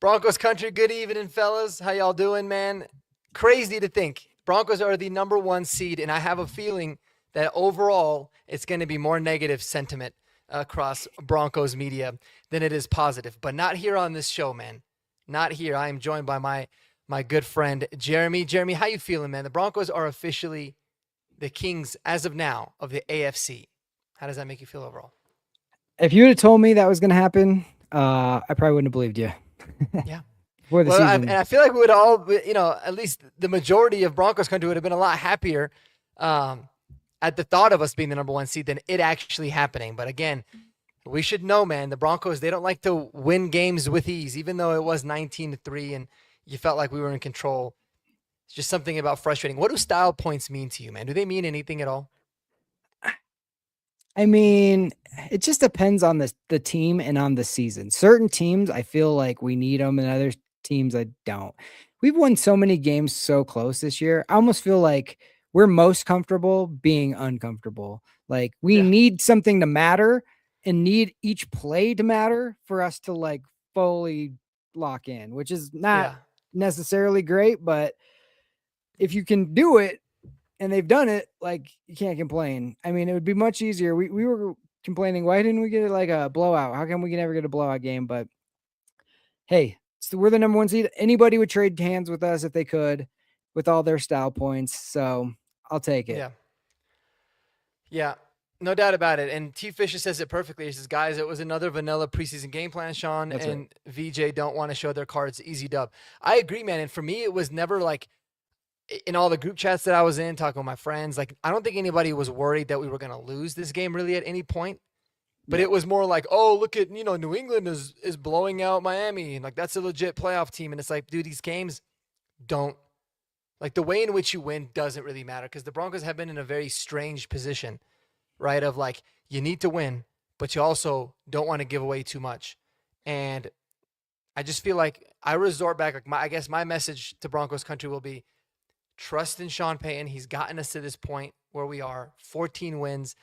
Broncos country, good evening, fellas. How y'all doing, man? Crazy to think. Broncos are the number one seed, and I have a feeling that overall it's going to be more negative sentiment across Broncos media than it is positive. But not here on this show, man. Not here. I am joined by my good friend Jeremy. Jeremy, how you feeling, man? The Broncos are officially the kings as of now of the AFC. How does that make you feel overall? If you would have told me that was going to happen, I probably wouldn't have believed you. Yeah. For the season. And I feel like we would all, at least the majority of Broncos country would have been a lot happier at the thought of us being the number one seed than it actually happening. But again, we should know, man, the Broncos, they don't like to win games with ease, even though it was 19-3 and you felt like we were in control. It's just something about frustrating. What do style points mean to you, man? Do they mean anything at all? I mean, it just depends on the team and on the season. Certain teams, I feel like we need them, and other teams, I don't. We've won so many games so close this year. I almost feel like we're most comfortable being uncomfortable. Like we need something to matter and need each play to matter for us to like fully lock in, which is not necessarily great, but if you can do it, and they've done it, like, you can't complain. I mean, it would be much easier. We were complaining, why didn't we get like a blowout? How come we can never get a blowout game? But hey, so we're the number one seed. Anybody would trade hands with us if they could with all their style points. So I'll take it. Yeah, no doubt about it. And T. Fisher says it perfectly. He says, guys, it was another vanilla preseason game plan, Sean. That's and right. VJ don't want to show their cards. Easy dub. I agree, man. And for me, it was never like, in all the group chats that I was in, talking with my friends, like, I don't think anybody was worried that we were going to lose this game really at any point. But it was more like, oh, look at, New England is blowing out Miami. And, like, that's a legit playoff team. And it's like, dude, these games don't, like, the way in which you win doesn't really matter because the Broncos have been in a very strange position, right, of, like, you need to win, but you also don't want to give away too much. And I just feel like I resort back, like, I guess my message to Broncos country will be, trust in Sean Payton. He's gotten us to this point where we are 14 wins,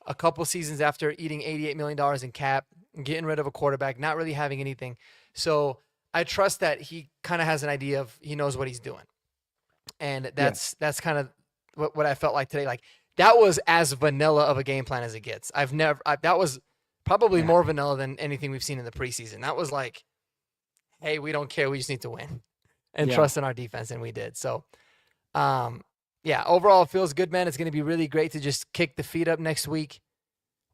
a couple seasons after eating $88 million in cap, getting rid of a quarterback, not really having anything. So I trust that he kind of has an idea of he knows what he's doing. And that's kind of what I felt like today. Like that was as vanilla of a game plan as it gets. That was probably more vanilla than anything we've seen in the preseason. That was like, hey, we don't care. We just need to win and trust in our defense. And we did. So, overall it feels good, man. It's going to be really great to just kick the feet up next week,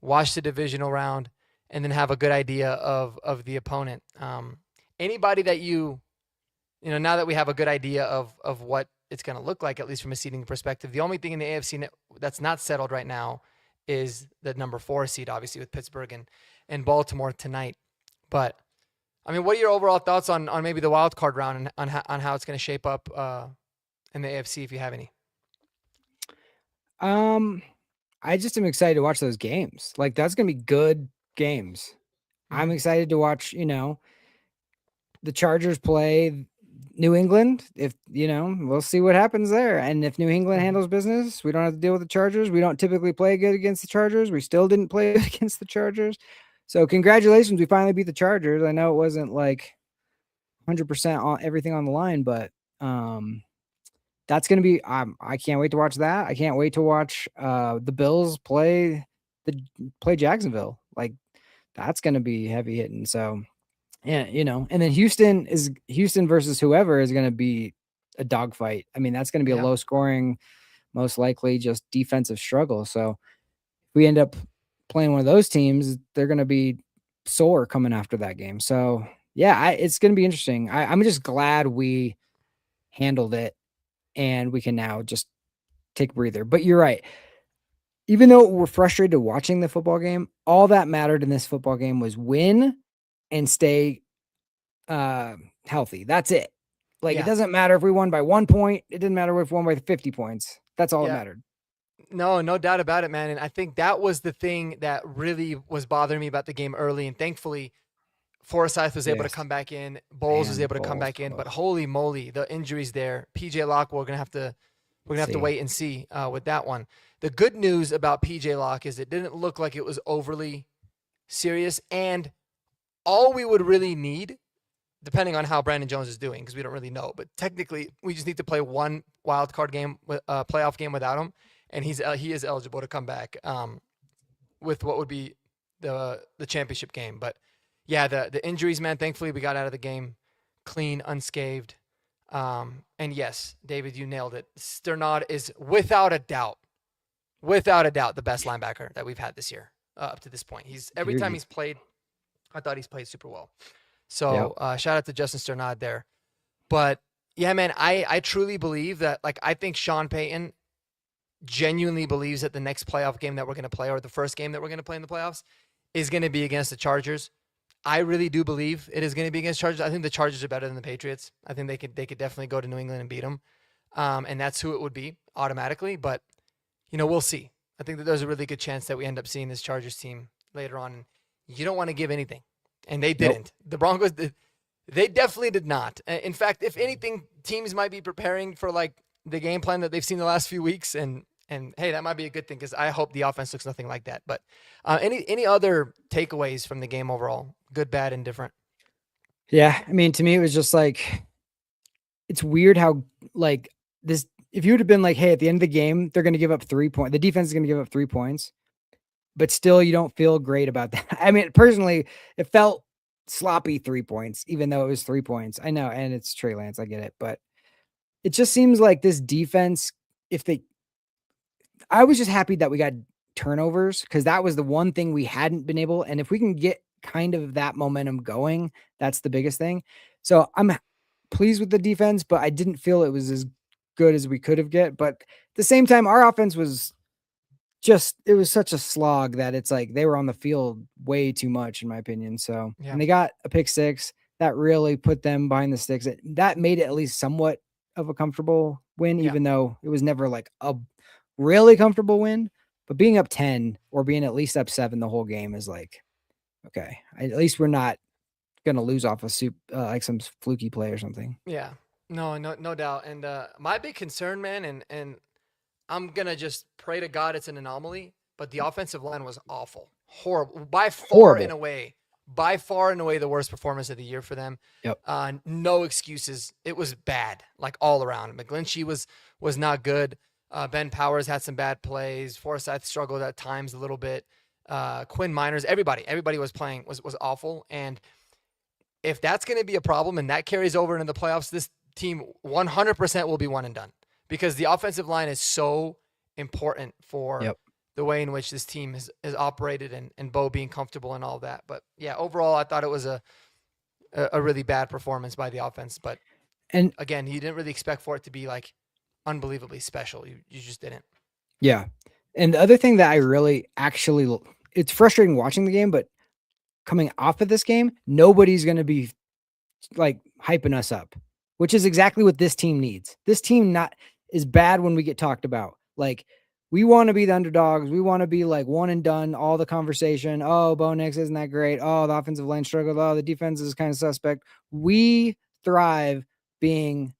watch the divisional round, and then have a good idea of the opponent. Anybody that now that we have a good idea of what it's going to look like, at least from a seeding perspective, the only thing in the AFC that's not settled right now is the number 4 seed, obviously with Pittsburgh and Baltimore tonight. But I mean, what are your overall thoughts on maybe the wild card round and on how it's going to shape up, in the AFC, if you have any? I just am excited to watch those games. Like that's gonna be good games. I'm excited to watch, the Chargers play New England. If we'll see what happens there. And if New England handles business, we don't have to deal with the Chargers. We don't typically play good against the Chargers. We still didn't play good against the Chargers. So congratulations, we finally beat the Chargers. I know it wasn't like 100% on everything on the line, but that's going to be, I can't wait to watch that. I can't wait to watch the Bills play Jacksonville. Like that's going to be heavy hitting. So, yeah, and then Houston versus whoever is going to be a dogfight. I mean, that's going to be a low scoring, most likely just defensive struggle. So if we end up playing one of those teams, they're going to be sore coming after that game. So yeah, it's going to be interesting. I'm just glad we handled it. And we can now just take a breather. But you're right. Even though we're frustrated watching the football game, all that mattered in this football game was win and stay healthy. That's it. Like, it doesn't matter if we won by 1 point. It didn't matter if we won by 50 points. That's all that mattered. No doubt about it, man. And I think that was the thing that really was bothering me about the game early. And thankfully, Forsyth was able to come back in. Bowles was able to come back in. But holy moly, the injuries there. PJ Locke, we're gonna have to wait and see with that one. The good news about PJ Locke is it didn't look like it was overly serious, and all we would really need depending on how Brandon Jones is doing, because we don't really know. But technically, we just need to play one wild card game, playoff game without him, and he is eligible to come back with what would be the championship game. But yeah, the injuries, man. Thankfully, we got out of the game clean, unscathed. And yes, David, you nailed it. Sternad is without a doubt, the best linebacker that we've had this year up to this point. Every time he's played, I thought he's played super well. So shout out to Justin Sternad there. But yeah, man, I truly believe that, like, I think Sean Payton genuinely believes that the next playoff game that we're going to play, or the first game that we're going to play in the playoffs, is going to be against the Chargers. I really do believe it is going to be against Chargers. I think the Chargers are better than the Patriots. I think they could definitely go to New England and beat them. And that's who it would be automatically. But, we'll see. I think that there's a really good chance that we end up seeing this Chargers team later on. You don't want to give anything. And they didn't. Nope. The Broncos, they definitely did not. In fact, if anything, teams might be preparing for, like, the game plan that they've seen the last few weeks. And hey, that might be a good thing, because I hope the offense looks nothing like that. But any other takeaways from the game overall? Good, bad, and different? Yeah, I mean, to me, it was just like, it's weird how, like, this, if you would have been like, hey, at the end of the game, they're going to give up 3 points. The defense is going to give up 3 points, but still you don't feel great about that. I mean, personally, it felt sloppy 3 points, even though it was 3 points. I know, and it's Trey Lance, I get it, but it just seems like this defense, I was just happy that we got turnovers, because that was the one thing we hadn't been able, and if we can get kind of that momentum going, that's the biggest thing. So I'm pleased with the defense, but I didn't feel it was as good as we could have get. But at the same time, our offense was it was such a slog that it's like they were on the field way too much, in my opinion. So, and they got a pick six that really put them behind the sticks. That made it at least somewhat of a comfortable win, even though it was never like a really comfortable win. But being up 10 or being at least up 7 the whole game is like, okay, at least we're not going to lose off like some fluky play or something. Yeah, no doubt. And my big concern, man, and I'm going to just pray to God it's an anomaly, but the offensive line was awful. Horrible. By far and away the worst performance of the year for them. Yep. No excuses. It was bad, like all around. McGlinchey was not good. Ben Powers had some bad plays. Forsyth struggled at times a little bit. Quinn Miners, everybody was playing was awful. And if that's going to be a problem and that carries over into the playoffs, this team 100% will be one and done, because the offensive line is so important for the way in which this team has operated, and Bo being comfortable and all that. But yeah, overall, I thought it was a really bad performance by the offense. But again, you didn't really expect for it to be like unbelievably special. You just didn't. Yeah. And the other thing that I really it's frustrating watching the game, but coming off of this game, nobody's going to be like hyping us up, which is exactly what this team needs. This team is bad when we get talked about. Like, we want to be the underdogs. We want to be like one and done, all the conversation. Oh, Bo Nix isn't that great. Oh, the offensive line struggled. Oh, the defense is kind of suspect. We thrive being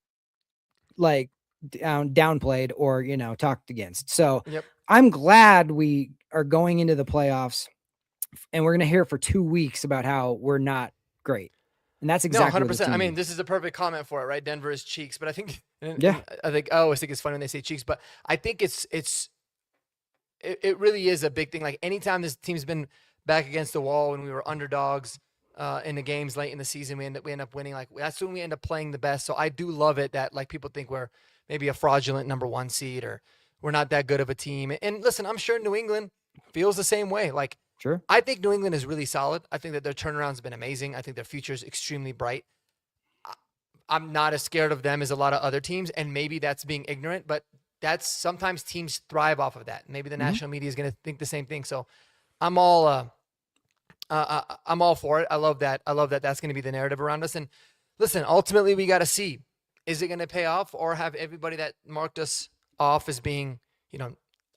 like downplayed or, talked against. So I'm glad we are going into the playoffs, and we're going to hear for 2 weeks about how we're not great. And that's exactly 100%. I mean, this is a perfect comment for it, right? Denver is cheeks, but I think, I always think it's funny when they say cheeks, but I think it really is a big thing. Like, anytime this team's been back against the wall when we were underdogs in the games late in the season, we end up winning. Like, that's when we end up playing the best. So I do love it that, like, people think we're maybe a fraudulent number 1 seed, or we're not that good of a team. And listen, I'm sure New England feels the same way. Like, sure, I think New England is really solid. I think that their turnaround's been amazing. I think their future is extremely bright. I'm not as scared of them as a lot of other teams, and maybe that's being ignorant, but that's sometimes teams thrive off of that. Maybe the national media is going to think the same thing. So I'm all for it. I love that. That's going to be the narrative around us. And listen, ultimately we got to see, is it going to pay off, or have everybody that marked us off as being,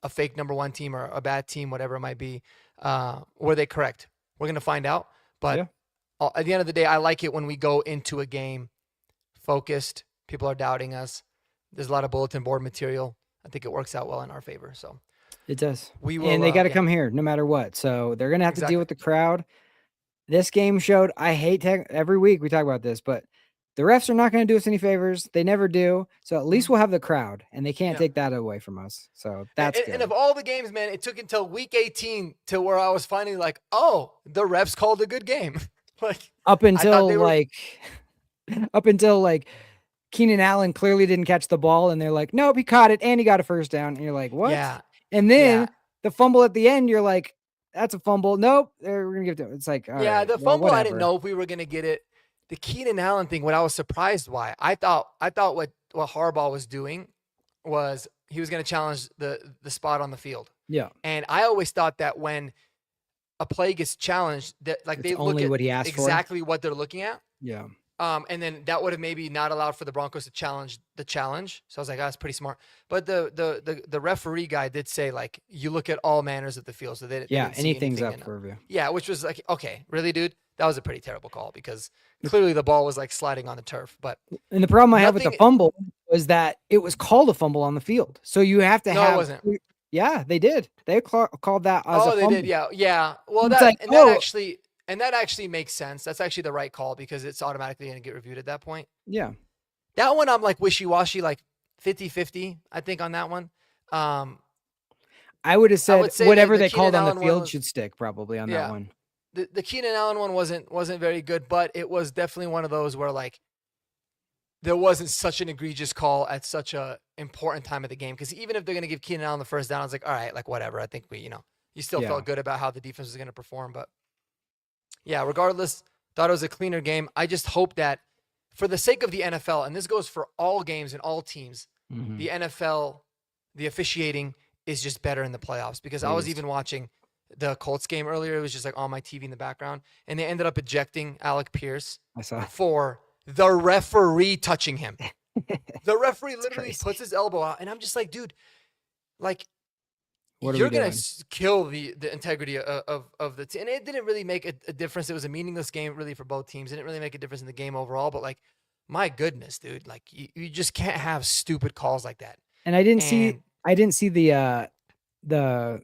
a fake number 1 team or a bad team, whatever it might be, were they correct? We're going to find out. But at the end of the day, I like it when we go into a game focused. People are doubting us. There's a lot of bulletin board material. I think it works out well in our favor. So it does. We will, and they got to come here no matter what. So they're going to have to deal with the crowd. this game showed. I hate every week we talk about this, but the refs are not going to do us any favors. They never do. So at least we'll have the crowd, and they can't Yeah. take that away from us. So that's good. And of all the games, man, it took until week 18 to where I was finally like, oh, the refs called a good game. Like up I thought until they were. up until like Keenan Allen clearly didn't catch the ball, and they're like, nope, he caught it, and he got a first down. And you're like, what? Yeah. And then Yeah. the fumble at the end, you're like, that's a fumble. Nope, we're gonna give it to him. It's like, all Yeah, right, the well, fumble, I whatever. didn't know if we were gonna get it. The Keenan Allen thing, what I was surprised why, I thought what Harbaugh was doing was he was gonna challenge the spot on the field. Yeah. And I always thought that when a play gets challenged, that like It's they only look at what he asked exactly what they're looking at. Yeah. And then that would have maybe not allowed for the Broncos to challenge the challenge. So I was like, oh, that's pretty smart. But the referee guy did say, like, you look at all manners of the field. So they didn't see anything's anything up for review. Yeah, which was like, okay, really, dude? That was a pretty terrible call because clearly the ball was like sliding on the turf. But And the problem I have with the fumble was that it was called a fumble on the field. So you have to have. No, it wasn't. Yeah, they did. They called that as a fumble. Oh, they did. Yeah, yeah. Well, It's like, that actually makes sense. That's actually the right call because it's automatically going to get reviewed at that point. Yeah. That one, I'm like wishy-washy, like 50-50, I think, on that one. I would have said whatever they called on the field was, should stick probably on that one. The Keenan Allen one wasn't very good, but it was definitely one of those where like there wasn't such an egregious call at such a important time of the game. Because even if they're going to give Keenan Allen the first down, I was like, all right, like whatever. I think you still felt good about how the defense was going to perform. But yeah, regardless, thought it was a cleaner game. I just hope that for the sake of the NFL, and this goes for all games and all teams, the NFL, the officiating is just better in the playoffs. Because I was even watching the Colts game earlier. It was just like on my TV in the background. And they ended up ejecting Alec Pierce for the referee touching him. The referee literally puts his elbow out. And I'm just like, dude, like, you're going to kill the integrity of the team. And it didn't really make a difference. It was a meaningless game really for both teams. It didn't really make a difference in the game overall. But like, my goodness, dude, like you just can't have stupid calls like that. And I didn't see the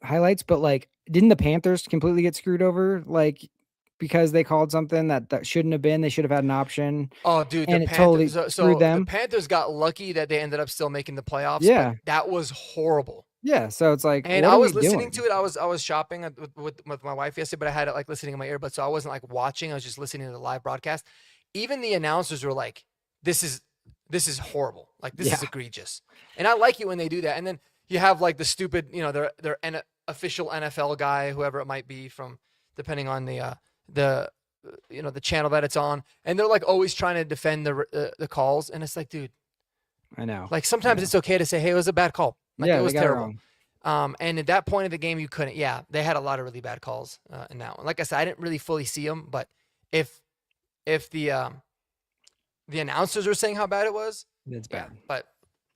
highlights, but like, didn't the Panthers completely get screwed over? Like, because they called something that shouldn't have been. They should have had an option. Oh, dude, and it totally screwed them. The Panthers got lucky that they ended up still making the playoffs. Yeah, but that was horrible. Yeah, so it's like, and I was listening to it. I was shopping with my wife yesterday, but I had it like listening in my earbuds, so I wasn't like watching. I was just listening to the live broadcast. Even the announcers were like, "This is horrible. Like this is egregious." And I like it when they do that. And then you have like the stupid, their official NFL guy, whoever it might be, from depending on the channel that it's on, and they're like always trying to defend the calls, and it's like, dude, I know. Like sometimes it's okay to say, "Hey, it was a bad call." Like it was terrible. It and at that point of the game, you couldn't. Yeah, they had a lot of really bad calls in that one. Like I said, I didn't really fully see them, but if the announcers were saying how bad it was, it's bad. But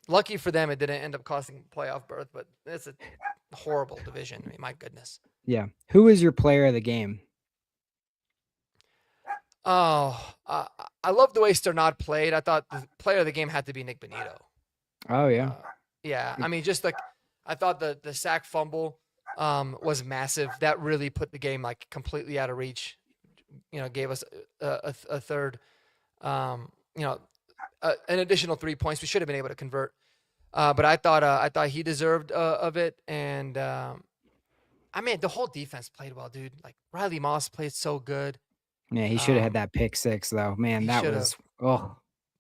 lucky for them, it didn't end up costing playoff berth. But it's a horrible division. I mean, my goodness. Yeah. Who is your player of the game? Oh, I love the way Sternad played. I thought the player of the game had to be Nick Bonito. Oh yeah. Yeah, I mean, just like I thought the sack fumble was massive. That really put the game like completely out of reach. Gave us a third, an additional 3 points. We should have been able to convert, but I thought he deserved of it. And I mean, the whole defense played well, dude. Like Riley Moss played so good. Yeah, he should have had that pick six though. Man, that was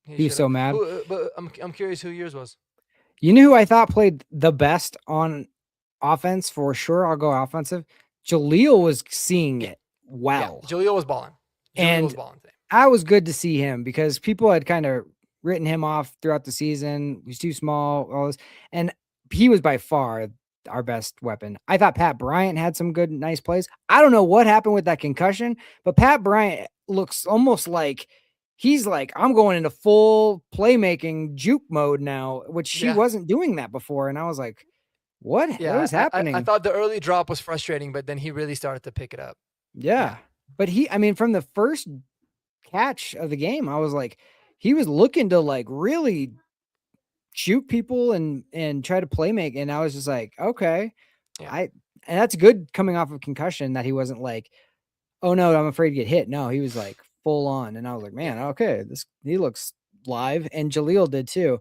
he was so mad. But I'm curious who yours was. You know who I thought played the best on offense for sure? I'll go offensive. Jaleel was seeing it well. Yeah, Jaleel was balling. Today. I was good to see him because people had kind of written him off throughout the season. He's too small, all this. And he was by far our best weapon. I thought Pat Bryant had some good, nice plays. I don't know what happened with that concussion, but Pat Bryant looks almost like he's like, I'm going into full playmaking juke mode now, which he wasn't doing that before. And I was like, what was happening? I thought the early drop was frustrating, but then he really started to pick it up. Yeah. But from the first catch of the game, I was like, he was looking to like really shoot people and try to play make. And I was just like, okay, and that's good coming off of concussion that he wasn't like oh no, I'm afraid to get hit. No, he was like full on. And I was like, man, Yeah. okay, he looks live. And Jaleel did too.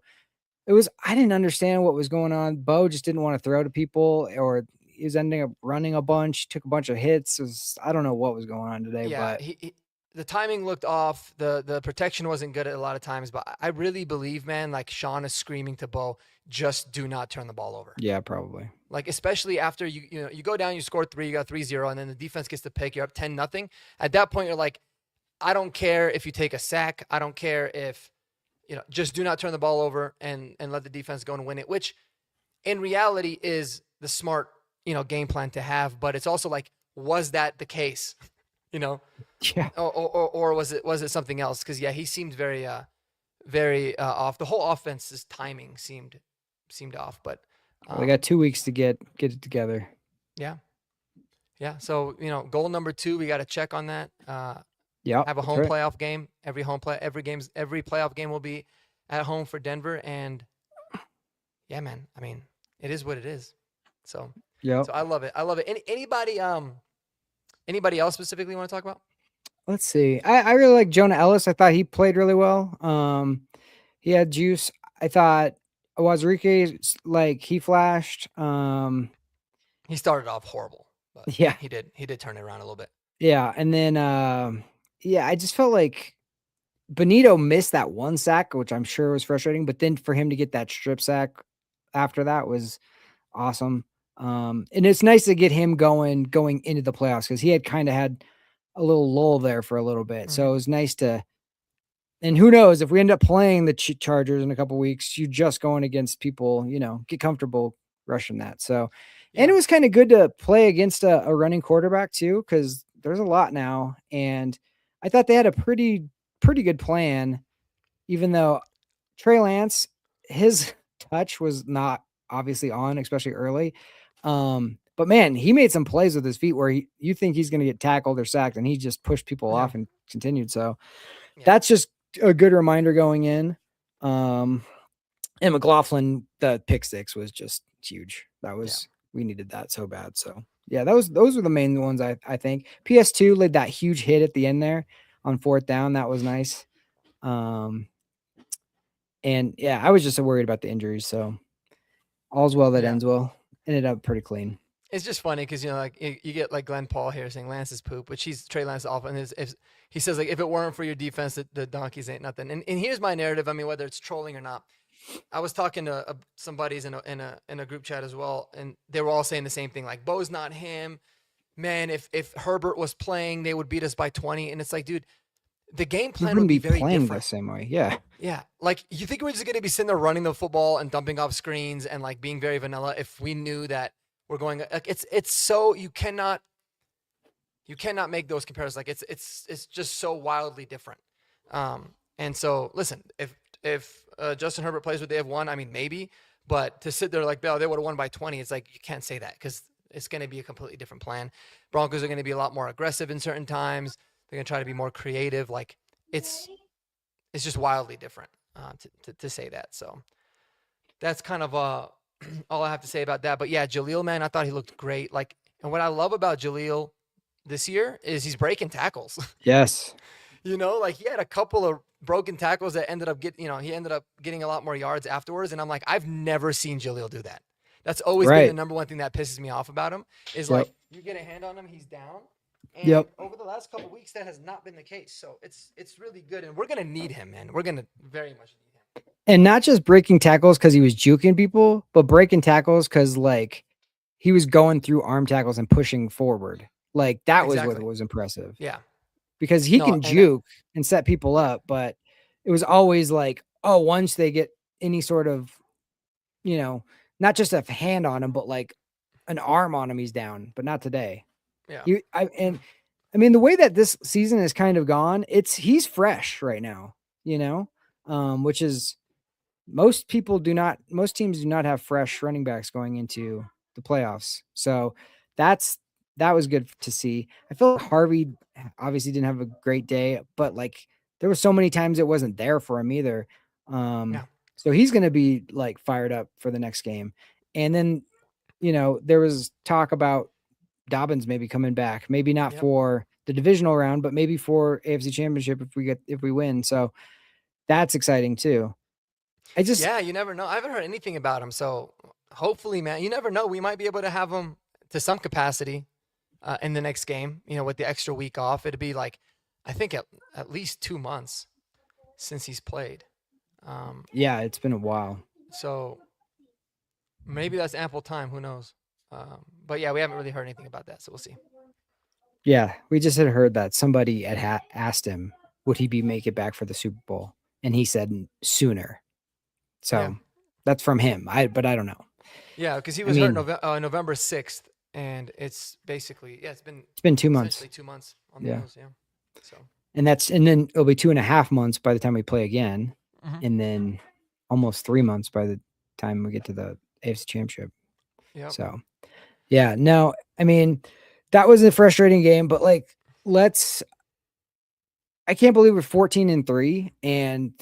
I didn't understand what was going on. Bo just didn't want to throw to people, or he was ending up running a bunch, took a bunch of hits. I don't know what was going on today, Yeah, but the timing looked off. The protection wasn't good at a lot of times, but I really believe, man, like Sean is screaming to Bo, just do not turn the ball over. yeah, probably. Like especially after you go down, you score 3, you got 3-0, and then the defense gets the pick, you're up 10-0. At that point, you're like, I don't care if you take a sack. I don't care if just do not turn the ball over and let the defense go and win it, which in reality is the smart, game plan to have. But it's also like, was that the case? You know, Yeah. or was it something else? Because yeah, he seemed very off. The whole offense's timing seemed off. But They got 2 weeks to get it together. yeah, yeah. So goal number 2, we got to check on that. Yeah, Have a home playoff game. Every playoff game will be at home for Denver. And yeah, man, I mean, it is what it is. So yeah. I love it. I love it. Anybody else specifically you want to talk about? Let's see. I really like Jonah Ellis. I thought he played really well. He had juice. I thought Wazirike, like, he flashed. He started off horrible, but Yeah. he did turn it around a little bit. Yeah, and then yeah, I just felt like Benito missed that one sack, which I'm sure was frustrating, but then for him to get that strip sack after that was awesome. And it's nice to get him going into the playoffs, because he had kind of had a little lull there for a little bit. So it was nice to, and who knows if we end up playing the Chargers in a couple weeks, you just going against people, get comfortable rushing that. So, and it was kind of good to play against a running quarterback too, because there's a lot now. And I thought they had a pretty good plan, even though Trey Lance, his touch was not obviously on, especially early. But man, he made some plays with his feet where you think he's going to get tackled or sacked, and he just pushed people off and continued. So that's just a good reminder going in. And McLaughlin, the pick six was just huge. That was, we needed that so bad. So yeah, those were the main ones. I think PS2 laid that huge hit at the end there on 4th down. That was nice. And yeah, I was just worried about the injuries. So all's well that ends well. Ended up pretty clean. It's just funny because like you get like Glenn Paul here saying Lance is poop, which Trey Lance off, and if he says like if it weren't for your defense, the donkeys ain't nothing. And here's my narrative. I mean, whether it's trolling or not, I was talking to some buddies in a group chat as well, and they were all saying the same thing. Like Bo's not him, man. If Herbert was playing, they would beat us by 20. And it's like, dude, the game plan would be very playing different. the same way. Yeah. Yeah. Like you think we're just gonna be sitting there running the football and dumping off screens and like being very vanilla if we knew that we're going like it's so you cannot make those comparisons. Like it's just so wildly different. And so listen, if Justin Herbert plays what they have won, I mean maybe, but to sit there like, oh, they would have won by 20, it's like you can't say that because it's going to be a completely different plan. Broncos are going to be a lot more aggressive in certain times. They're going to try to be more creative. Like it's just wildly different to say that. So that's kind of all I have to say about that. But yeah, Jaleel, man, I thought he looked great. Like, and what I love about Jaleel this year is he's breaking tackles. Yes. Like he had a couple of broken tackles that ended up he ended up getting a lot more yards afterwards. And I'm like, I've never seen Jaleel do that. That's always been the number one thing that pisses me off about him is like you get a hand on him, he's down. And over the last couple of weeks, that has not been the case. So it's really good, and we're gonna need him, man. We're gonna very much need him. And not just breaking tackles because he was juking people, but breaking tackles because like he was going through arm tackles and pushing forward. Like that was what was impressive. Yeah, because he can juke and set people up, but it was always like, oh, once they get any sort of, not just a hand on him, but like an arm on him, he's down. But not today. Yeah. I mean, the way that this season has kind of gone, he's fresh right now, which is most teams do not have fresh running backs going into the playoffs. So that was good to see. I feel like Harvey obviously didn't have a great day, but like there were so many times it wasn't there for him either. So he's going to be like fired up for the next game. And then, there was talk about Dobbins maybe coming back, maybe not for the divisional round, but maybe for AFC Championship if we win. So that's exciting too. Yeah, you never know. I haven't heard anything about him, so hopefully, man, you never know. We might be able to have him to some capacity in the next game. With the extra week off, it'd be like I think at least 2 months since he's played. Yeah, it's been a while. So maybe that's ample time. Who knows? But yeah, we haven't really heard anything about that, so we'll see. Yeah, we just had heard that somebody had asked him, would he be make it back for the Super Bowl, and he said sooner. Yeah, So that's from him. But I don't know. yeah, because he I was hurt mean, November 6th, and it's basically it's been 2 months. essentially 2 months on the Yeah. nose. Yeah, so And then it'll be 2.5 months by the time we play again, and then almost 3 months by the time we get to the AFC Championship. yeah. So, yeah, no, I mean, that was a frustrating game, but like, I can't believe we're 14-3 and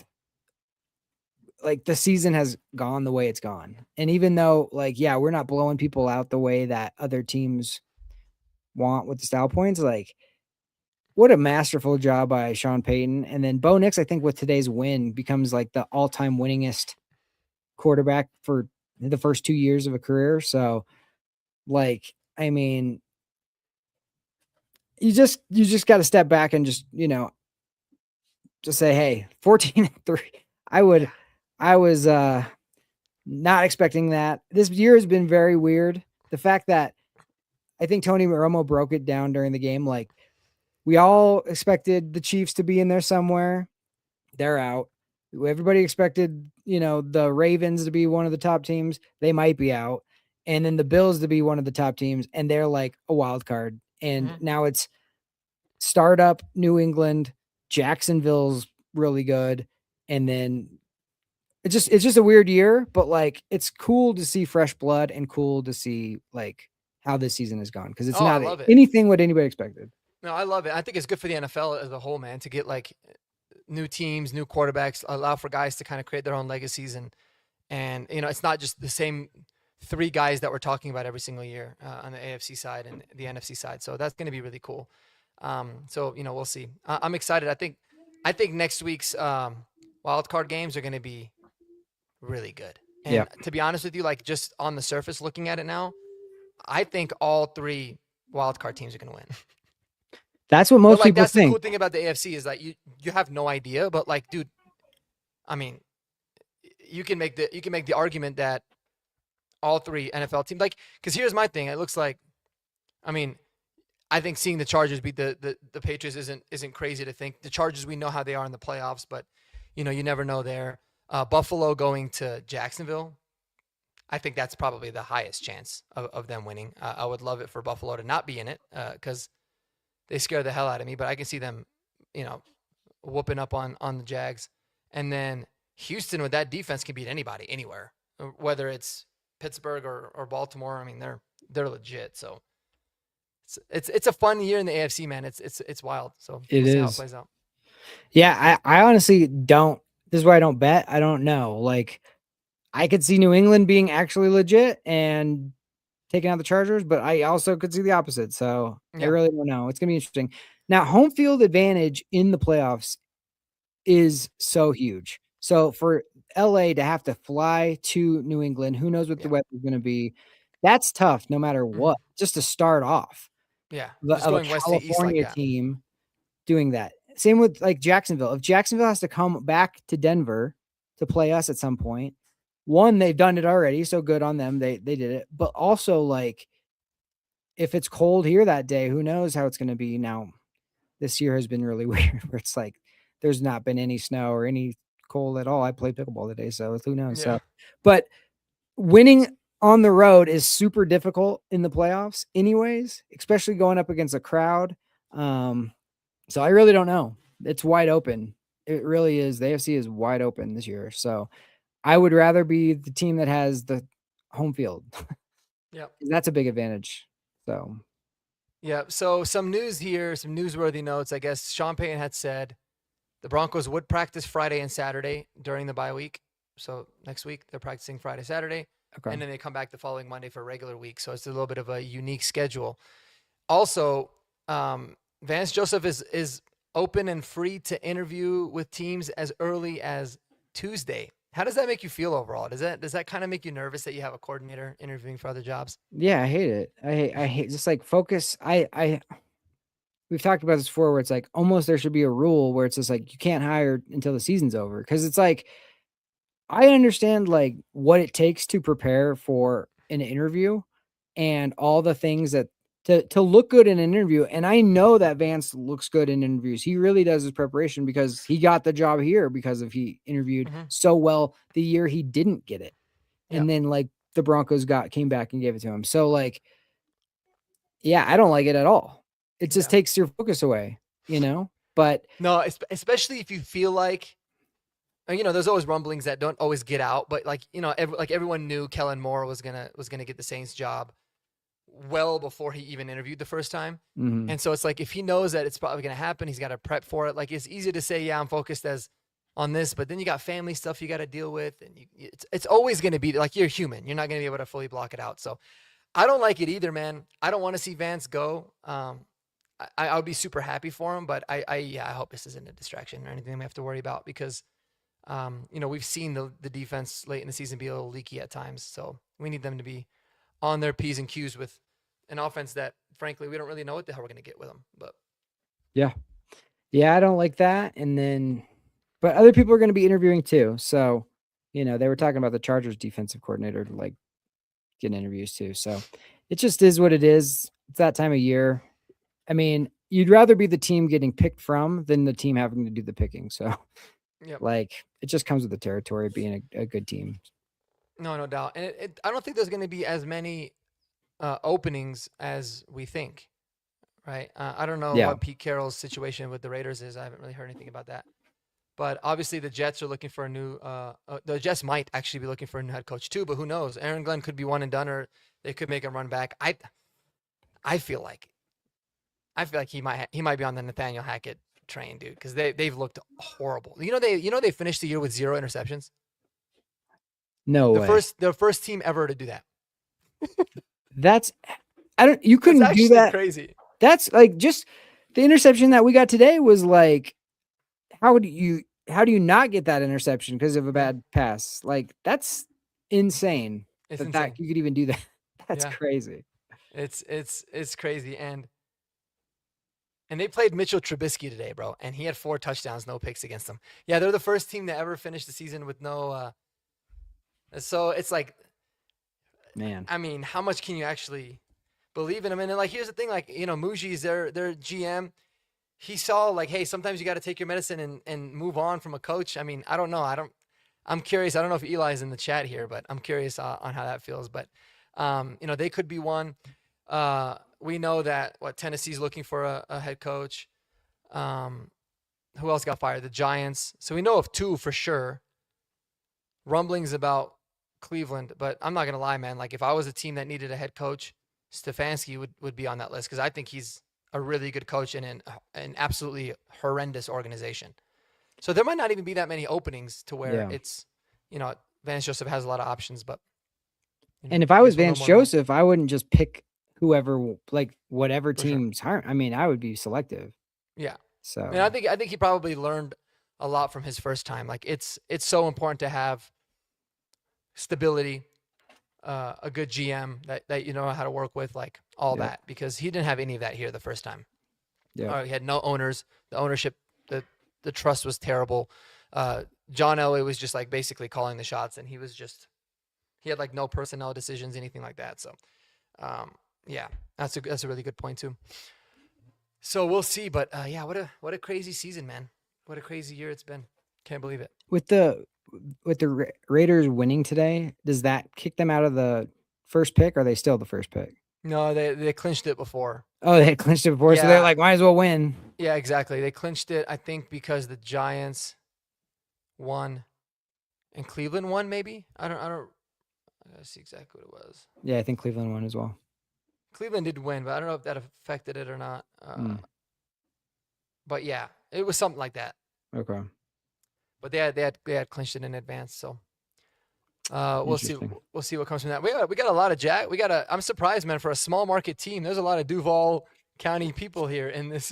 like the season has gone the way it's gone. And even though like, yeah, we're not blowing people out the way that other teams want with the style points, like what a masterful job by Sean Payton. And then Bo Nix, I think with today's win becomes like the all-time winningest quarterback for the first 2 years of a career. So like, I mean, you just got to step back and just say, hey, 14-3. I was not expecting that. This year has been very weird. The fact that I think Tony Romo broke it down during the game, like we all expected the Chiefs to be in there somewhere. They're out. Everybody expected, the Ravens to be one of the top teams. They might be out. And then the Bills to be one of the top teams, and they're like a wild card. And now it's startup New England, Jacksonville's really good, and then it's just a weird year, but like it's cool to see fresh blood and cool to see like how this season has gone because it's I not love it. anything what anybody expected. No, I love it. I think it's good for the NFL as a whole, man, to get like new teams, new quarterbacks, allow for guys to kind of create their own legacies, and it's not just the same three guys that we're talking about every single year on the AFC side and the NFC side. So that's going to be really cool. So we'll see. I'm excited. I think next week's wild card games are going to be really good. And to be honest with you, like just on the surface looking at it now, I think all three wild card teams are going to win. That's what most but like people that's think. The cool thing about the AFC is that you have no idea, but like, dude, I mean, you can make the argument that all three NFL teams, like, because here's my thing. It looks like, I mean, I think seeing the Chargers beat the Patriots isn't crazy to think. The Chargers, we know how they are in the playoffs, but you never know there. Buffalo going to Jacksonville, I think that's probably the highest chance of them winning. I would love it for Buffalo to not be in it because they scare the hell out of me, but I can see them, whooping up on the Jags. And then Houston with that defense can beat anybody anywhere, whether it's Pittsburgh or Baltimore. I mean, they're legit. So it's a fun year in the AFC, man. It's wild. So we'll see how it plays out. Yeah, I honestly don't. This is why I don't bet. I don't know. Like, I could see New England being actually legit and taking out the Chargers, but I also could see the opposite. So I really don't know. It's gonna be interesting. Now, home field advantage in the playoffs is so huge. So for LA to have to fly to New England, who knows what the weather is going to be? That's tough, no matter what. Just to start off, yeah, just of a going west to east like California that. team doing that. Same with like Jacksonville. If Jacksonville has to come back to Denver to play us at some point, one, they've done it already, so good on them. They did it. But also, like, if it's cold here that day, who knows how it's going to be? Now, this year has been really weird, where it's like there's not been any snow or any cold at all. I played pickleball today, so who knows? Yeah. So, but winning on the road is super difficult in the playoffs, anyways, especially going up against a crowd. So I really don't know. It's wide open. It really is. The AFC is wide open this year. So I would rather be the team that has the home field. Yeah. That's a big advantage. So yeah. So some news here, some newsworthy notes. I guess Sean Payton had said the Broncos would practice Friday and Saturday during the bye week. So next week they're practicing Friday, Saturday, and then they come back the following Monday for a regular week. So it's a little bit of a unique schedule. Also, Vance Joseph is open and free to interview with teams as early as Tuesday. How does that make you feel overall? Does that kind of make you nervous that you have a coordinator interviewing for other jobs? Yeah, I hate it. I hate just like focus. We've talked about this before where it's like almost there should be a rule where it's just like you can't hire until the season's over. Cause it's like I understand like what it takes to prepare for an interview and all the things that to look good in an interview. And I know that Vance looks good in interviews. He really does his preparation because he got the job here because of he interviewed Mm-hmm. so well the year he didn't get it. Yeah. And then like the Broncos came back and gave it to him. So like, yeah, I don't like it at all. It just Yeah. takes your focus away, you know? But No, especially if you feel like, there's always rumblings that don't always get out, but like, like everyone knew Kellen Moore was gonna get the Saints job well before he even interviewed the first time. mhm, And so it's like if he knows that it's probably gonna happen, he's got to prep for it. Like it's easy to say, yeah, I'm focused as on this, but then you got family stuff you got to deal with, and it's always gonna be like you're human. You're not gonna be able to fully block it out. So I don't like it either, man. I don't want to see Vance go. I would be super happy for him, but yeah, I hope this isn't a distraction or anything we have to worry about because, we've seen the defense late in the season be a little leaky at times. So we need them to be on their P's and Q's with an offense that, frankly, we don't really know what the hell we're going to get with them. But yeah. Yeah, I don't like that. And then, but other people are going to be interviewing too. So, they were talking about the Chargers defensive coordinator like getting interviews too. So it just is what it is. It's that time of year. I mean, you'd rather be the team getting picked from than the team having to do the picking. So, yep, like, it just comes with the territory of being a good team. no doubt. And I don't think there's going to be as many openings as we think, right? I don't know Yeah. what Pete Carroll's situation with the Raiders is. I haven't really heard anything about that. But obviously, the Jets are looking for a new. The Jets might actually be looking for a new head coach too. But who knows? Aaron Glenn could be one and done, or they could make him run back. I feel like, he might be on the Nathaniel Hackett train, dude, because they've looked horrible. They finished the year with 0 interceptions. No The way. first team ever to do that. That's, you It's couldn't do actually that. crazy. That's like just the interception that we got today was like, how do you not get that interception because of a bad pass? Like that's insane It's that insane. you could even do that. That's Yeah, crazy. it's crazy, and they played Mitchell Trubisky today, bro, and he had 4 touchdowns, no picks against them. Yeah, they're the first team to ever finish the season with no. So it's like, Man. I mean, how much can you actually believe in them? And then, like, here's the thing, like, Muji's their GM. He saw like, hey, sometimes you got to take your medicine and move on from a coach. I mean, I don't know. I'm curious. I don't know if Eli's in the chat here, but I'm curious on how that feels. But, they could be one. We know that Tennessee's looking for a head coach. Who else got fired? The Giants. So we know of 2 for sure. Rumblings about Cleveland, but I'm not gonna lie, man. Like if I was a team that needed a head coach, Stefanski would be on that list because I think he's a really good coach in an absolutely horrendous organization. So there might not even be that many openings to where Yeah. it's, Vance Joseph has a lot of options, but And if I I was guess we'll know Vance more tomorrow. Joseph, I wouldn't just pick whoever, like whatever For sure. team's hiring. I mean, I would be selective. Yeah. So And I think he probably learned a lot from his first time. Like it's so important to have stability, a good GM that you know how to work with, like all yeah, that, because he didn't have any of that here the first time. yeah, He had no owners. The ownership, the trust was terrible. John Elway was just like basically calling the shots, and he had like no personnel decisions, anything like that. So, yeah, that's a really good point too. So we'll see, but yeah, what a crazy season, man. What a crazy year it's been. Can't believe it. with the Raiders winning today, does that kick them out of the first pick? Or are they still the first pick? No, they clinched it before. Oh, they had clinched it before, so they're Yeah, like, might as well win. yeah, exactly. They clinched it, I think, because the Giants won and Cleveland won. Maybe I don't. I gotta see exactly what it was. Yeah, I think Cleveland won as well. Cleveland did win, but I don't know if that affected it or not. Mm, But yeah, it was something like that. okay, But they had clinched it in advance, so we'll see. interesting. We'll see what comes from that. We got a lot of Jack. I'm surprised, man, for a small market team. There's a lot of Duval, county people here in this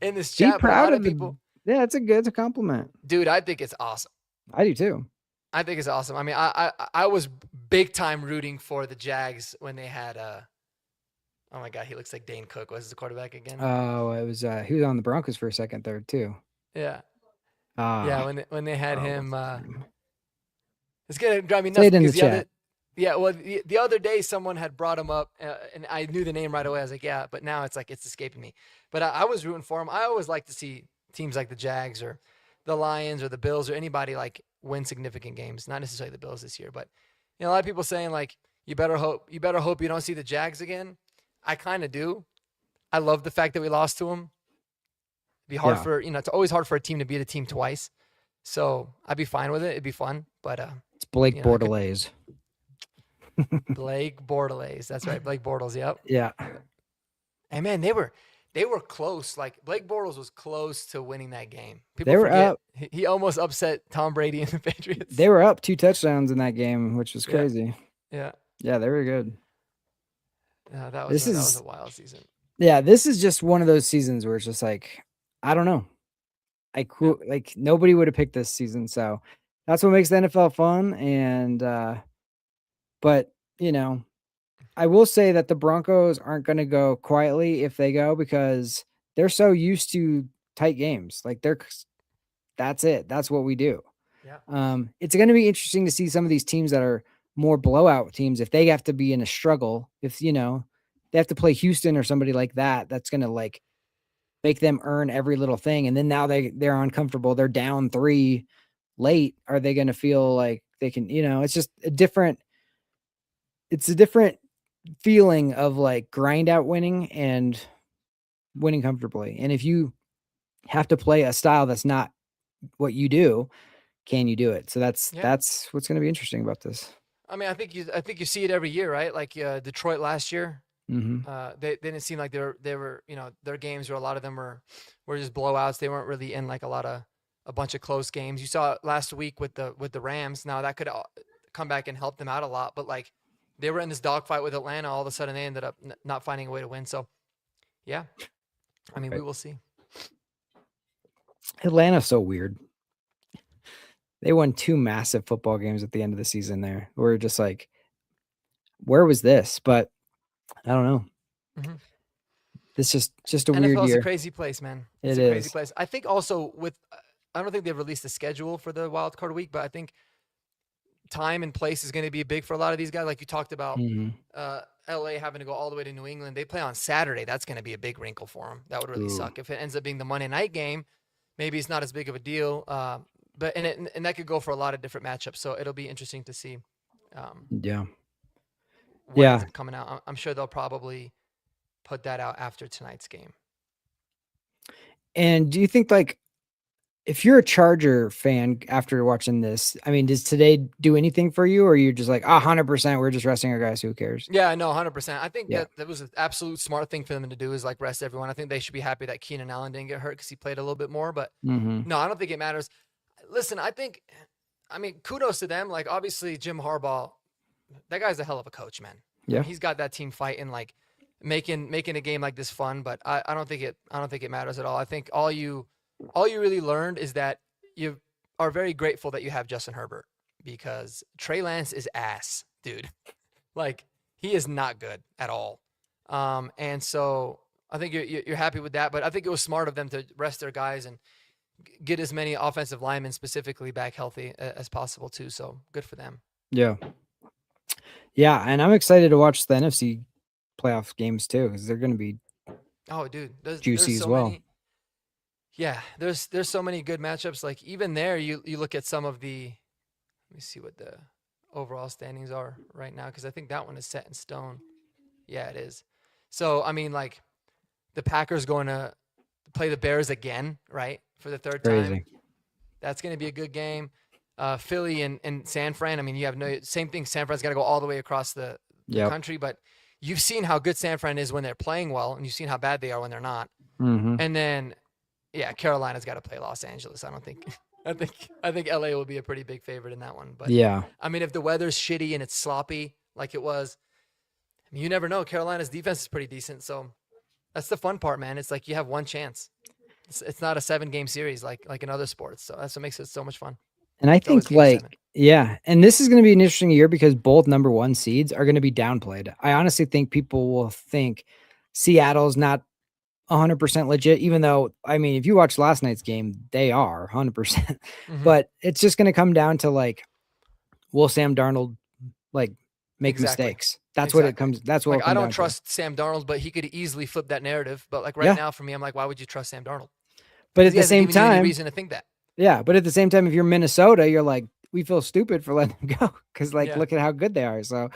in this Be chat, but a proud lot of of the. people, Yeah, it's a compliment. dude, I think it's awesome. I do too. I think it's awesome. I mean, I was big time rooting for the Jags when they had oh my god, he looks like Dane Cook was the quarterback again. Oh, it was he was on the Broncos for a second there too. Yeah. Yeah, Ah, when they had him what's his name? it's gonna drive me Say nuts it in the because the other chat. yeah, well the other day someone had brought him up and I knew the name right away. I was like, yeah, but now it's like it's escaping me. But I was rooting for him. I always like to see teams like the Jags or the Lions or the Bills or anybody like win significant games. Not necessarily the Bills this year, but a lot of people saying like you better hope you don't see the Jags again. I kind of do. I love the fact that we lost to them. It'd be hard Yeah, for it's always hard for a team to beat a team twice. So I'd be fine with it. It'd be fun, but it's Blake I could Bortles. Blake Bortles. That's right, Blake Bortles. Yep. Yeah, And man, they were close. Like Blake Bortles was close to winning that game. People they were forget up. he almost upset Tom Brady and the Patriots. They were up 2 touchdowns in that game, which was Yeah, crazy. yeah. Yeah, they were good. That This was a is wild season. yeah, this is just one of those seasons where it's just like I don't know. Yeah, Like nobody would have picked this season, so that's what makes the NFL fun. And but you know, I will say that the Broncos aren't going to go quietly if they go because they're so used to tight games. Like that's it. That's what we do. yeah, It's going to be interesting to see some of these teams that are more blowout teams if they have to be in a struggle. If they have to play Houston or somebody like that, that's going to like make them earn every little thing. And then now they're uncomfortable. They're down 3 late. Are they going to feel like they can? It's just a different. It's a different feeling of like grind out winning and winning comfortably. And if you have to play a style that's not what you do, can you do it? So that's yeah. that's what's going to be interesting about this. I mean, I think you see it every year, right? Like Detroit last year. Hmm. They didn't seem like they were their games where a lot of them were just blowouts. They weren't really in like a bunch of close games. You saw it last week with the Rams. Now that could come back and help them out a lot, but like they were in this dogfight with Atlanta. All of a sudden, they ended up not finding a way to win. So, yeah, I mean, we Right. will see. Atlanta's so weird. They won 2 massive football games at the end of the season there. We're just like, where was this? But I don't know. Hmm. It's just a weird NFL is a year. crazy place, man. It's It a crazy is. place. I think also I don't think they've released the schedule for the wild card week, but I think time and place is going to be big for a lot of these guys. Like you talked about, Mhm. LA having to go all the way to New England. They play on Saturday. That's going to be a big wrinkle for them. That would really Ooh. suck if it ends up being the Monday night game. Maybe it's not as big of a deal, but and that could go for a lot of different matchups. So it'll be interesting to see Yeah. what ends Yeah. up coming out. I'm sure they'll probably put that out after tonight's game. And do you think like if you're a Charger fan after watching this, I mean, does today do anything for you, or you're just like 100%? We're just resting our guys. Who cares? Yeah, no, 100%. I think Yeah. that was an absolute smart thing for them to do is like rest everyone. I think they should be happy that Keenan Allen didn't get hurt because he played a little bit more. But Mm-hmm. no, I don't think it matters. Listen, I mean, kudos to them. Like, obviously, Jim Harbaugh, that guy's a hell of a coach, man. I Yeah. mean, he's got that team fighting, like making a game like this fun. But I don't think it matters at all. I think all you really learned is that you are very grateful that you have Justin Herbert because Trey Lance is ass, dude. Like, he is not good at all. And so I think you're happy with that. But I think it was smart of them to rest their guys and get as many offensive linemen specifically back healthy as possible too. So good for them. Yeah. Yeah. And I'm excited to watch the NFC playoff games too, because they're going to be Oh, dude, there's juicy as so well. many. Yeah, there's so many good matchups. Like even there, you look at some of the. Let me see what the overall standings are right now because I think that one is set in stone. Yeah, it is. So I mean, like the Packers going to play the Bears again, right, for the third time. Crazy. That's going to be a good game. Philly and San Fran. I mean, you have no same thing. San Fran's got to go all the way across the Yep. country, but you've seen how good San Fran is when they're playing well, and you've seen how bad they are when they're not. Mm-hmm. And then, yeah, Carolina's got to play Los Angeles. I don't think. I think LA will be a pretty big favorite in that one. But Yeah. I mean, if the weather's shitty and it's sloppy like it was, I mean, you never know. Carolina's defense is pretty decent, so That's the fun part, man. It's like you have one chance. It's not a 7-game series like in other sports. So that's what makes it so much fun. And I It's always think game 7. yeah, and this is going to be an interesting year because both number 1 seeds are going to be downplayed. I honestly think people will think Seattle's not 100% legit, even though, I mean, if you watch last night's game, they are 100%. Mm-hmm. But it's just going to come down to like, will Sam Darnold like make Exactly. mistakes? That's what it comes. That's what Like it'll come I don't down to. trust Sam Darnold, but he could easily flip that narrative. But like right Yeah. now, for me, I'm like, why would you trust Sam Darnold? But Because at he the hasn't same given you any time, reason to think that. yeah. But at the same time, if you're Minnesota, you're like, we feel stupid for letting them go because like Yeah. look at how good they are. So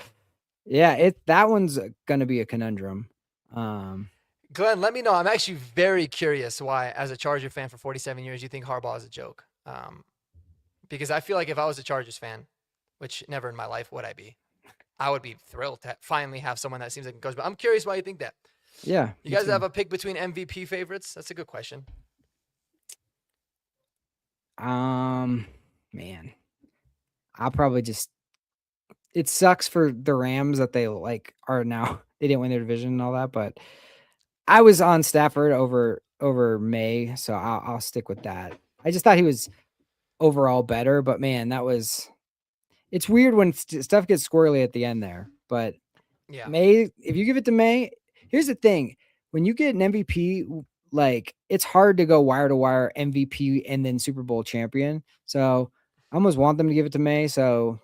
yeah, that one's gonna be a conundrum. Glenn, let me know. I'm actually very curious why, as a Charger fan for 47 years, you think Harbaugh is a joke. Because I feel like if I was a Chargers fan, which never in my life would I be, I would be thrilled to finally have someone that seems like a coach. But I'm curious why you think that. Yeah. You guys have a pick between MVP favorites? That's a good question. Man, I'll probably just. It sucks for the Rams that they like are now they didn't win their division and all that, but I was on Stafford over May, so I'll stick with that. I just thought he was overall better, but man, it's weird when stuff gets squirrely at the end there. But Yeah. May, if you give it to May, here's the thing: when you get an MVP, like it's hard to go wire to wire MVP and then Super Bowl champion. So I almost want them to give it to May, so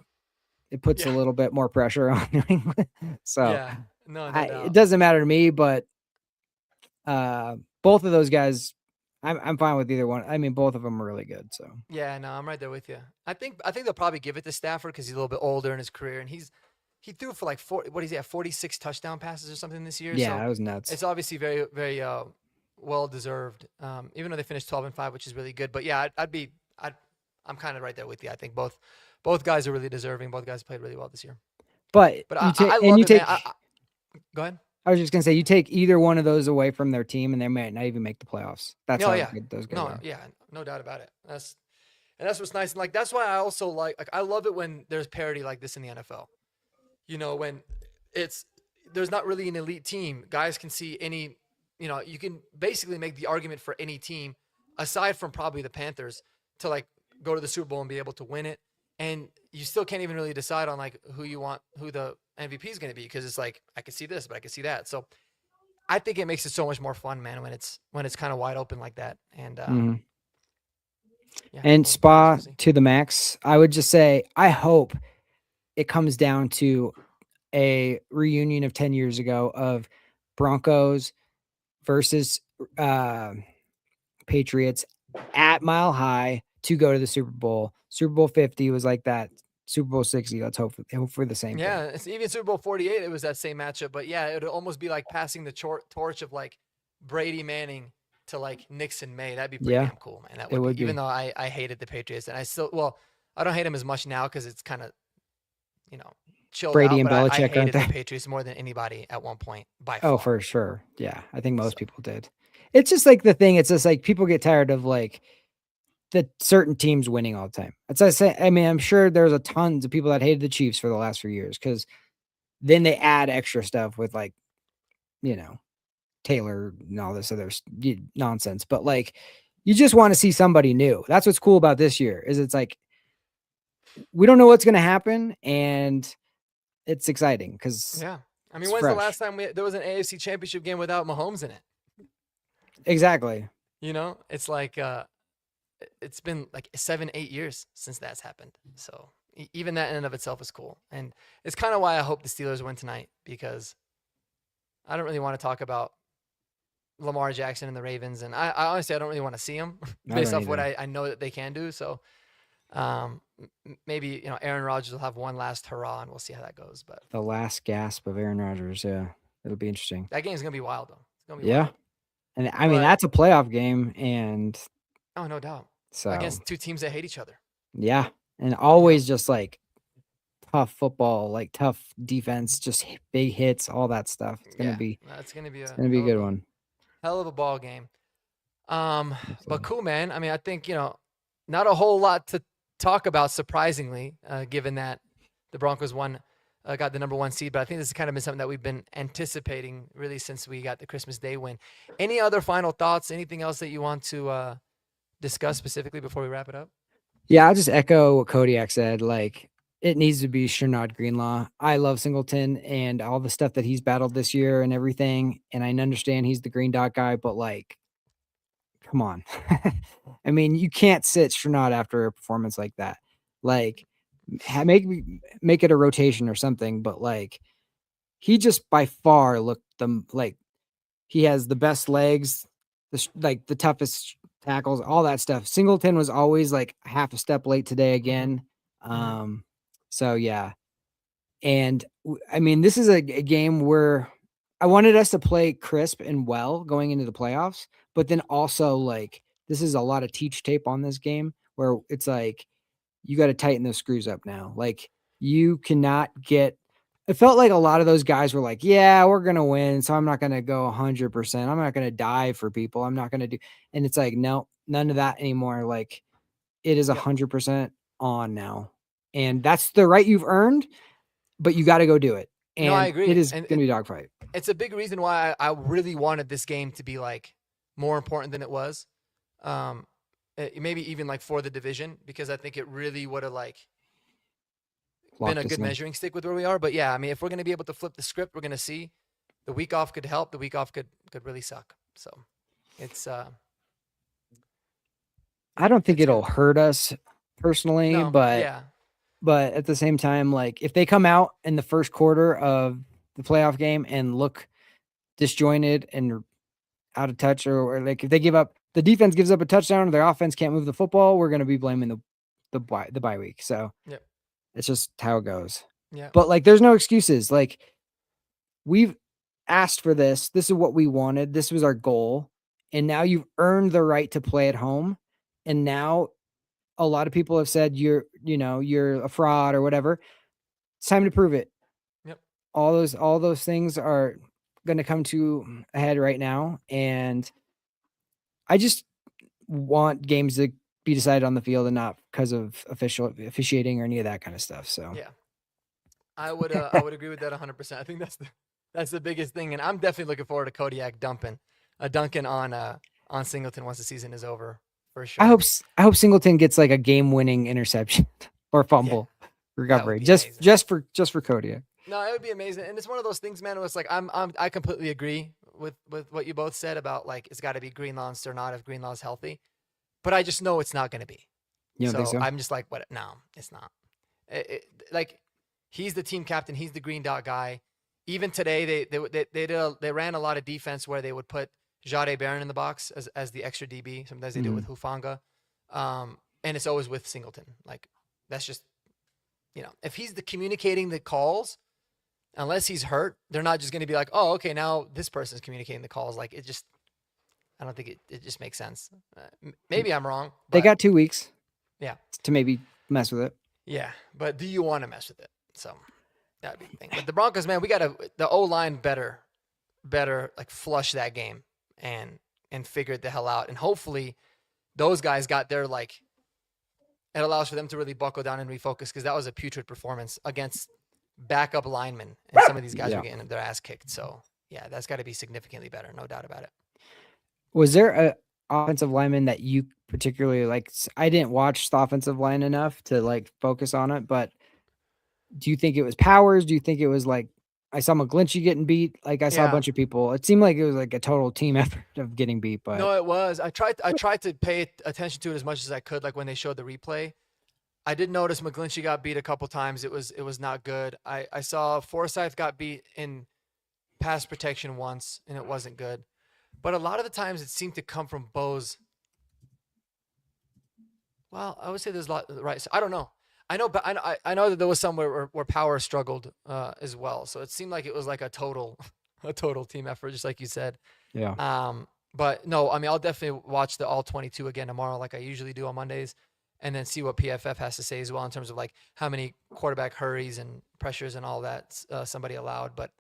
it puts a little bit more pressure on New England. So yeah, no doubt. it doesn't matter to me, but both of those guys, I'm fine with either one. I mean, both of them are really good. So Yeah, no, I'm right there with you. I think they'll probably give it to Stafford because he's a little bit older in his career, and he threw for like 46 touchdown passes or something this year. yeah, so that was nuts. It's obviously very very well deserved. Even though they finished 12-5, which is really good. But yeah, I'm kind of right there with you. I think both guys are really deserving. Both guys played really well this year. But I love it, man. Go ahead. I was just gonna say, you take either one of those away from their team, and they might not even make the playoffs. That's how good those guys are. Yeah, no doubt about it. That's what's nice, and like that's why I also like I love it when there's parity like this in the NFL. You know, when there's not really an elite team, guys can see any. You know, you can basically make the argument for any team, aside from probably the Panthers, to like go to the Super Bowl and be able to win it. And you still can't even really decide on like who the MVP is going to be, because it's like I can see this, but I can see that. So I think it makes it so much more fun, man, when it's kind of wide open like that. And and Spa to the max. I would just say I hope it comes down to a reunion of 10 years ago of Broncos versus Patriots at Mile High to go to the Super Bowl. Super Bowl 50 was like that. Super Bowl 60. Let's hope for the same. Yeah, it's even Super Bowl 48. It was that same matchup, but yeah, it would almost be like passing the torch of like Brady Manning to like Nixon May. That'd be pretty damn cool, man. That would be. Even though I hated the Patriots, and I don't hate them as much now because it's kind of chilled Brady out, and but Belichick I hated aren't the Patriots more than anybody at one point by far. Oh, for sure. Yeah, I think most people did. It's just like the thing. It's just like people get tired of like the certain teams winning all the time. As I say, I mean, I'm sure there's a tons of people that hated the Chiefs for the last few years because then they add extra stuff with like, Taylor and all this other nonsense. But like, you just want to see somebody new. That's what's cool about this year is it's like we don't know what's going to happen, and it's exciting because I mean, when's the last time there was an AFC Championship game without Mahomes in it? Exactly. It's like it's been like 7-8 years since that's happened. So even that in and of itself is cool. And it's kind of why I hope the Steelers win tonight, because I don't really want to talk about Lamar Jackson and the Ravens. And I honestly, I don't really want to see them based off what I know that they can do. So maybe, Aaron Rodgers will have one last hurrah and we'll see how that goes. But the last gasp of Aaron Rodgers. Yeah. It'll be interesting. That game's going to be wild though. It's going to be wild. And I mean, that's a playoff game, and no doubt. So against two teams that hate each other. Yeah. And always just like tough football, like tough defense, just big hits, all that stuff. It's gonna be a good one. Hell of a ball game. But cool, man. I mean, I think, not a whole lot to talk about, surprisingly, given that the Broncos won got the number 1 seed, but I think this has kind of been something that we've been anticipating really since we got the Christmas Day win. Any other final thoughts? Anything else that you want to discuss specifically before we wrap it up? Yeah, I'll just echo what Kodiak said. Like, it needs to be Sherrod Greenlaw. I love Singleton and all the stuff that he's battled this year and everything. And I understand he's the green dot guy, but like, come on. I mean, you can't sit Sherrod after a performance like that. Like, make it a rotation or something. But like, he just by far looked like he has the best legs, like the toughest tackles, all that stuff. Singleton was always like half a step late today again. So yeah. And I mean, this is a game where I wanted us to play crisp and well going into the playoffs, but then also like this is a lot of teach tape on this game where it's like you got to tighten those screws up now. Like you cannot get. It felt like a lot of those guys were like, yeah, we're going to win. So I'm not going to go 100%. I'm not going to die for people. I'm not going to do. And it's like, no, none of that anymore. Like it is 100% on now. And that's the right you've earned, but you got to go do it. And no, I agree. It is going to be a dogfight. It's a big reason why I really wanted this game to be like more important than it was. Maybe even like for the division, because I think it really would have like been a good measuring stick with where we are. But yeah, I mean, if we're going to be able to flip the script, we're going to see the week off could help. The week off could really suck. So it's, I don't think it'll hurt us personally, no, but yeah. But at the same time, like if they come out in the first quarter of the playoff game and look disjointed and out of touch, or like if they give up, the defense gives up a touchdown, or their offense can't move the football, we're going to be blaming the bye week. So yep. It's just how it goes. Yeah. But like, there's no excuses. Like we've asked for this. This is what we wanted. This was our goal. And now you've earned the right to play at home. And now a lot of people have said you're a fraud or whatever. It's time to prove it. Yep. All those things are going to come to a head right now. And I just want games to be decided on the field and not because of officiating or any of that kind of stuff. So yeah, I would agree with that 100%. I think that's the biggest thing. And I'm definitely looking forward to Kodiak dunking on Singleton once the season is over. For sure. I hope Singleton gets like a game-winning interception or fumble recovery just for Kodiak. No, it would be amazing, and it's one of those things, man. It's like I completely agree with what you both said about like it's got to be Greenlaw and Sternad if Greenlaw's healthy, but I just know it's not going to be. You don't think so? I'm just like, what? No, it's not. Like he's the team captain, he's the green dot guy. Even today, they ran a lot of defense where they would put Jade Barron in the box as the extra DB. Sometimes they do it with Hufanga. And it's always with Singleton. Like, that's just, if he's communicating the calls, unless he's hurt, they're not just going to be like, oh, okay, now this person's communicating the calls. Like, I don't think it just makes sense. Maybe I'm wrong. They got 2 weeks. Yeah. To maybe mess with it. Yeah. But do you want to mess with it? So that'd be the thing. But the Broncos, man, the O-line better like flush that game and figure it the hell out. And hopefully those guys got their, like, it allows for them to really buckle down and refocus, because that was a putrid performance against backup linemen. And some of these guys are getting their ass kicked. So, yeah, that's got to be significantly better. No doubt about it. Was there a offensive lineman that you particularly like? I didn't watch the offensive line enough to like focus on it, but do you think it was Powers? Do you think it was like, I saw McGlinchey getting beat. Like I saw a bunch of people. It seemed like it was like a total team effort of getting beat. But no, it was. I tried to pay attention to it as much as I could. Like when they showed the replay, I did notice McGlinchey got beat a couple times. It was not good. I saw Forsyth got beat in pass protection once, and it wasn't good. But a lot of the times it seemed to come from Bo's. Well, I would say there's a lot right. So I don't know. I know, but I know that there was somewhere where Power struggled as well. So it seemed like it was like a total team effort, just like you said. Yeah. But no, I mean, I'll definitely watch the all 22 again tomorrow, like I usually do on Mondays, and then see what PFF has to say as well in terms of like how many quarterback hurries and pressures and all that somebody allowed. But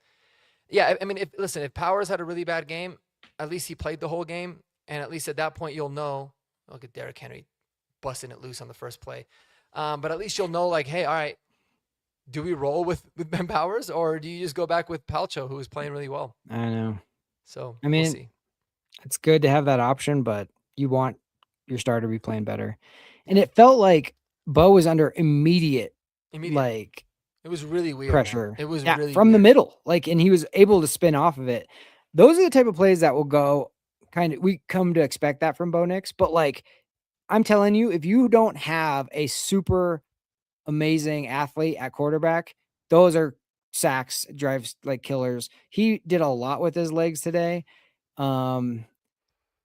yeah, I mean, if Powers had a really bad game, at least he played the whole game, and at least at that point you'll know. Look at Derrick Henry busting it loose on the first play. But at least you'll know, like, hey, all right, do we roll with Ben Powers, or do you just go back with Palcho, who was playing really well? I know. So I we'll mean, see. it's good to have that option, but you want your starter to be playing better. And Yeah, it felt like Bo was under immediate, immediate. like, It was really weird, man. pressure. It was Yeah, really from the weird. middle. Like, and he was able to spin off of it. Those are the type of plays that will go kind of, we come to expect that from Bo Nix. But like, I'm telling you, if you don't have a super amazing athlete at quarterback, those are sacks, drives like killers. He did a lot with his legs today. Um,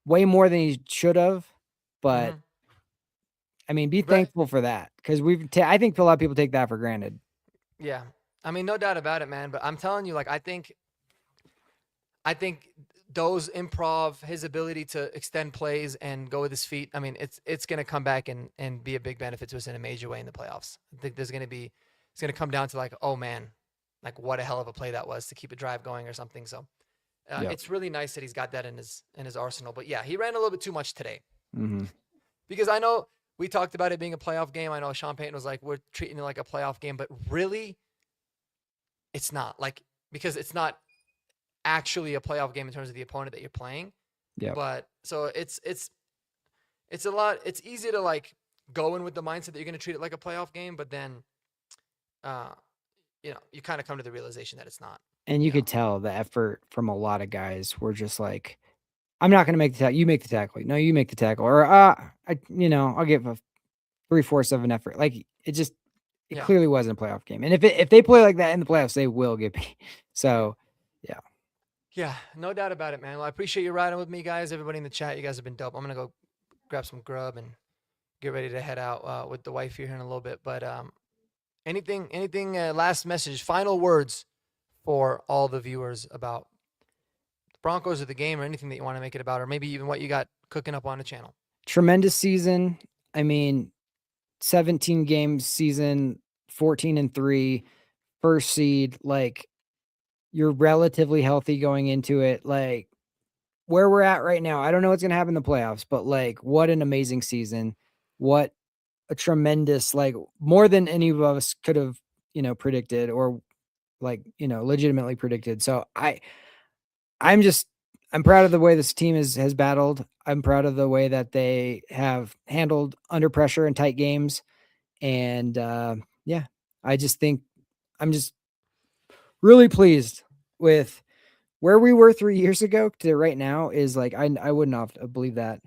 Way more than he should have. But Hmm. I mean, be But thankful for that because I think a lot of people take that for granted. yeah, I mean, no doubt about it, man. But I'm telling you, like, I think those improv, his ability to extend plays and go with his feet. I mean, it's gonna come back and be a big benefit to us in a major way in the playoffs. I think it's gonna come down to like, oh man, like what a hell of a play that was to keep a drive going or something. So Yep. it's really nice that he's got that in his arsenal. But yeah, he ran a little bit too much today Mm-hmm. because I know we talked about it being a playoff game. I know Sean Payton was like, we're treating it like a playoff game, but really, it's not like because it's not actually a playoff game in terms of the opponent that you're playing. Yep. But so it's a lot. It's easy to like go in with the mindset that you're going to treat it like a playoff game, but then, uh, you kind of come to the realization that it's not. And you You know. could tell the effort from a lot of guys were just like, I'm not going to make the tackle. You make the tackle. No, you make the tackle. Or, I'll give a 3/4 of an effort. Like it Yeah. clearly wasn't a playoff game. And if they play like that in the playoffs, they will get beat. So, yeah. Yeah. No doubt about it, man. Well, I appreciate you riding with me, guys. Everybody in the chat, you guys have been dope. I'm gonna go grab some grub and get ready to head out with the wife here in a little bit. But anything, last message, final words for all the viewers about the Broncos or the game or anything that you want to make it about, or maybe even what you got cooking up on the channel. Tremendous season. I mean, 17 games season, 14-3, first seed. Like, you're relatively healthy going into it. Like, where we're at right now, I don't know what's going to happen in the playoffs, but like, what an amazing season. What a tremendous, like, more than any of us could have, predicted or like, legitimately predicted. So I'm just, I'm proud of the way this team has battled. I'm proud of the way that they have handled under pressure in tight games. And yeah, I just think I'm just really pleased with where we were 3 years ago to right now is like I would not have believed that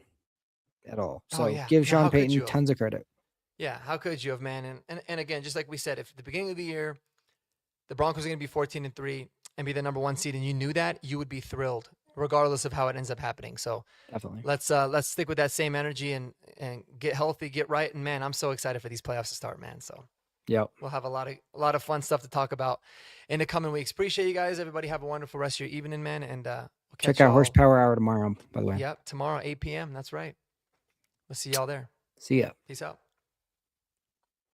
at all. Oh So yeah. give No, Sean how could you Payton have? tons of credit. Yeah, how could you have, man? And again, just like we said, if at the beginning of the year the Broncos are going to be 14-3 and be the number one seed, and you knew that, you would be thrilled, regardless of how it ends up happening. So Definitely. let's stick with that same energy and get healthy, get right. And man, I'm so excited for these playoffs to start, man. So Yep. we'll have a lot of fun stuff to talk about in the coming weeks. Appreciate you guys. Everybody have a wonderful rest of your evening, man. And we'll Check catch out y'all. Horsepower Hour tomorrow, by the way. Yep, tomorrow 8 p.m. That's right. We'll see y'all there. See ya. Peace out.